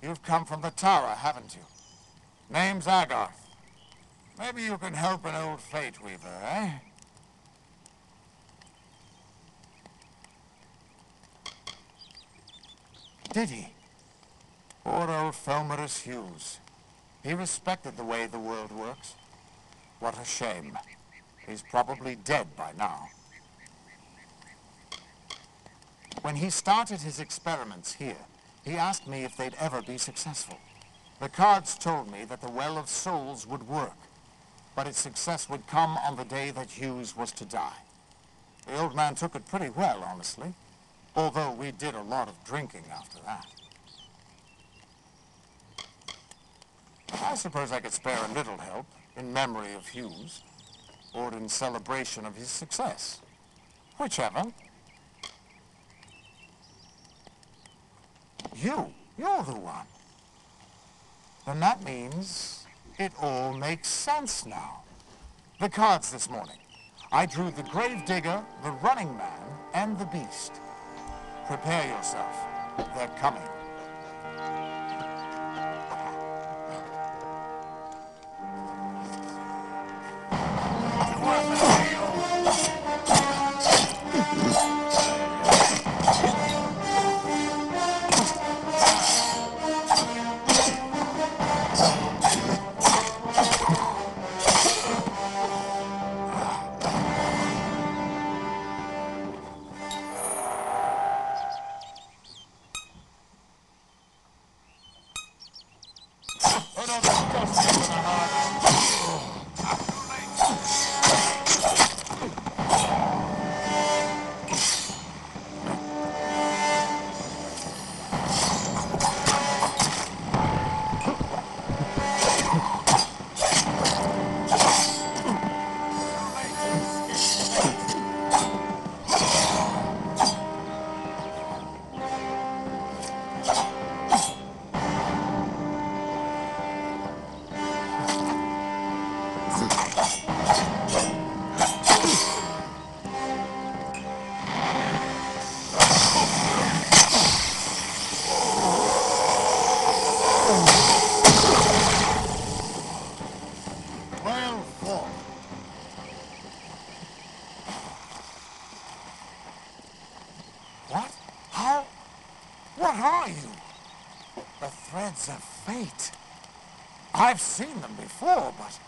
You've come from the tower, haven't you? Name's Agarth. Maybe you can help an old fate weaver, eh? Did he? Poor old Felmerus Hughes. He respected the way the world works. What a shame. He's probably dead by now. When he started his experiments here, he asked me if they'd ever be successful. The cards told me that the Well of Souls would work, but its success would come on the day that Hughes was to die. The old man took it pretty well, honestly, although we did a lot of drinking after that. I suppose I could spare a little help in memory of Hughes, or in celebration of his success. Whichever. You're the one. Then that means it all makes sense now. The cards this morning. I drew the Gravedigger, the Running Man, and the Beast. Prepare yourself. They're coming. What? How? What are you? The threads of fate. I've seen them before, but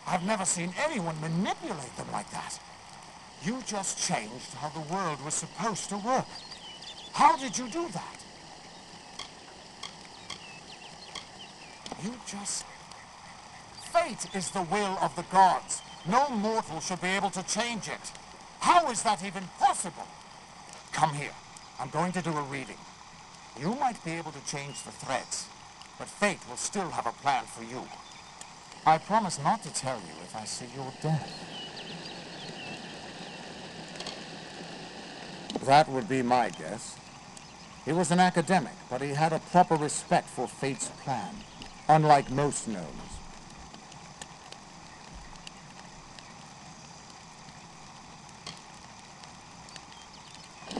I've never seen anyone manipulate them like that. You just changed how the world was supposed to work. How did you do that? You just... Fate is the will of the gods. No mortal should be able to change it. How is that even possible? Come here. I'm going to do a reading. You might be able to change the threads, but fate will still have a plan for you. I promise not to tell you if I see your death. That would be my guess. He was an academic, but he had a proper respect for fate's plan, unlike most gnomes.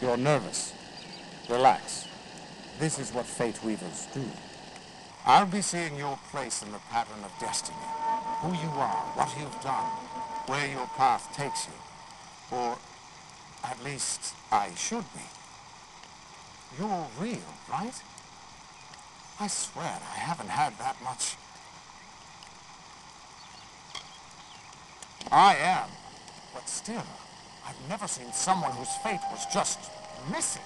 You're nervous. Relax. This is what fate weavers do. I'll be seeing your place in the pattern of destiny. Who you are, what you've done, where your path takes you. Or, at least, I should be. You're real, right? I swear I haven't had that much. I am, but still, I've never seen someone whose fate was just missing.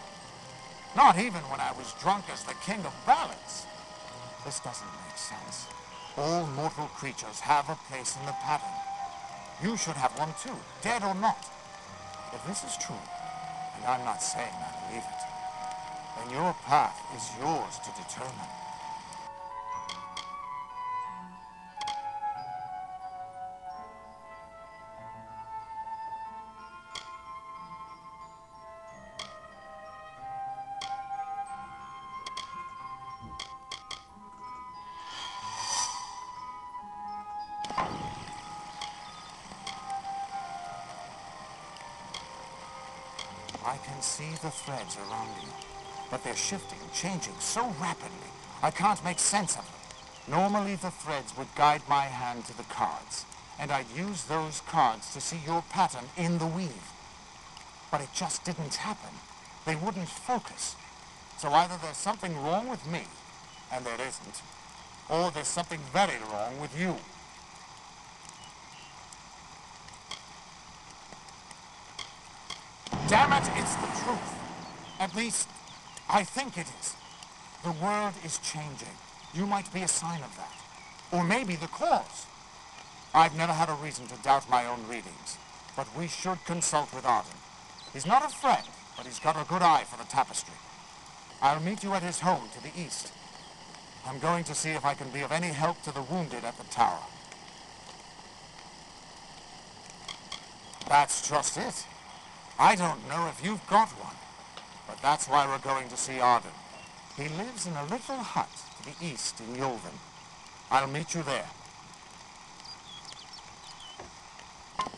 Not even when I was drunk as the king of ballads. This doesn't make sense. All mortal creatures have a place in the pattern. You should have one too, dead or not. If this is true, and I'm not saying I believe it, then your path is yours to determine. I can see the threads around you, but they're shifting, changing so rapidly, I can't make sense of them. Normally the threads would guide my hand to the cards, and I'd use those cards to see your pattern in the weave. But it just didn't happen. They wouldn't focus. So either there's something wrong with me, and there isn't, or there's something very wrong with you. Damn it, it's the truth. At least, I think it is. The world is changing. You might be a sign of that. Or maybe the cause. I've never had a reason to doubt my own readings, but we should consult with Arden. He's not a friend, but he's got a good eye for the tapestry. I'll meet you at his home to the east. I'm going to see if I can be of any help to the wounded at the tower. That's just it. I don't know if you've got one, but that's why we're going to see Arden. He lives in a little hut to the east in Yulven. I'll meet you there.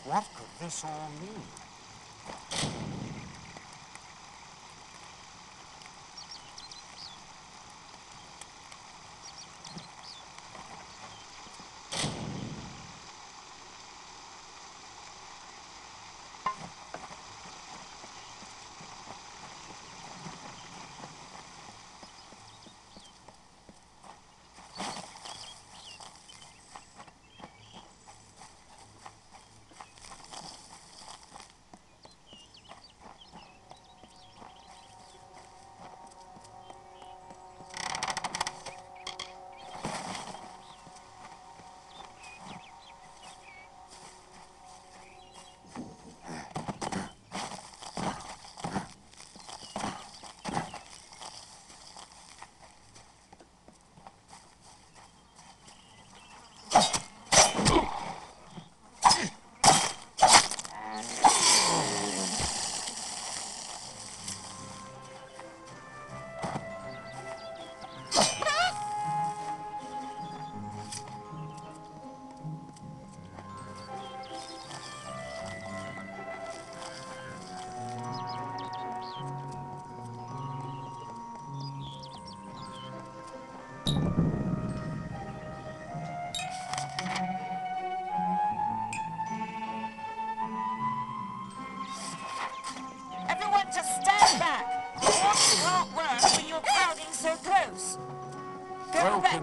What could this all mean?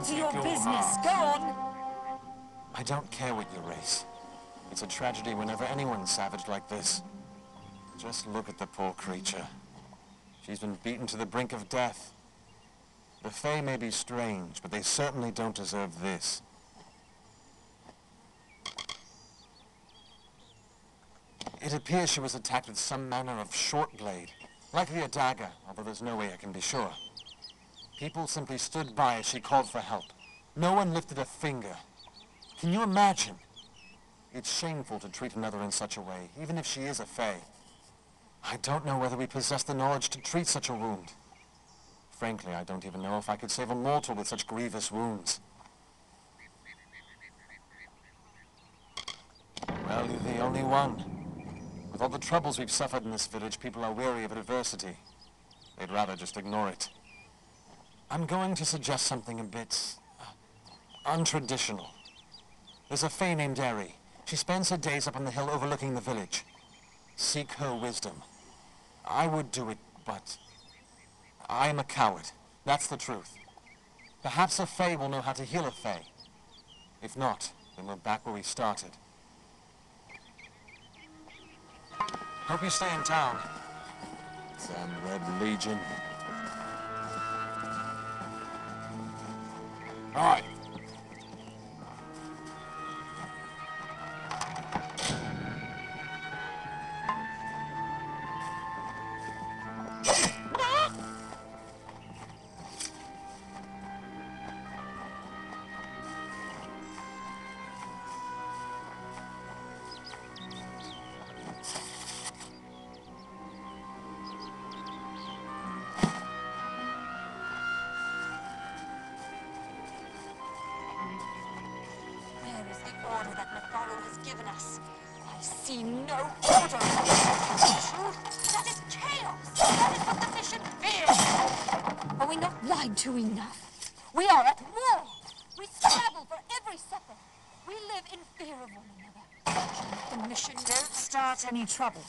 To your business. Go on. I don't care what you race. It's a tragedy whenever anyone's savage like this. Just look at the poor creature. She's been beaten to the brink of death. The Fae may be strange, but they certainly don't deserve this. It appears she was attacked with some manner of short blade, likely a dagger, although there's no way I can be sure. People simply stood by as she called for help. No one lifted a finger. Can you imagine? It's shameful to treat another in such a way, even if she is a Fae. I don't know whether we possess the knowledge to treat such a wound. Frankly, I don't even know if I could save a mortal with such grievous wounds. Well, you're the only one. With all the troubles we've suffered in this village, people are weary of adversity. They'd rather just ignore it. I'm going to suggest something a bit untraditional. There's a Fae named Eri. She spends her days up on the hill overlooking the village. Seek her wisdom. I would do it, but I am a coward. That's the truth. Perhaps a Fae will know how to heal a Fae. If not, then we're back where we started. Hope you stay in town. Damn Red Legion. All right. No order! That is chaos! That is what the mission fears! Are we not lied to enough? We are at war. We scrabble for every second. We live in fear of one another. The mission. Don't start any trouble.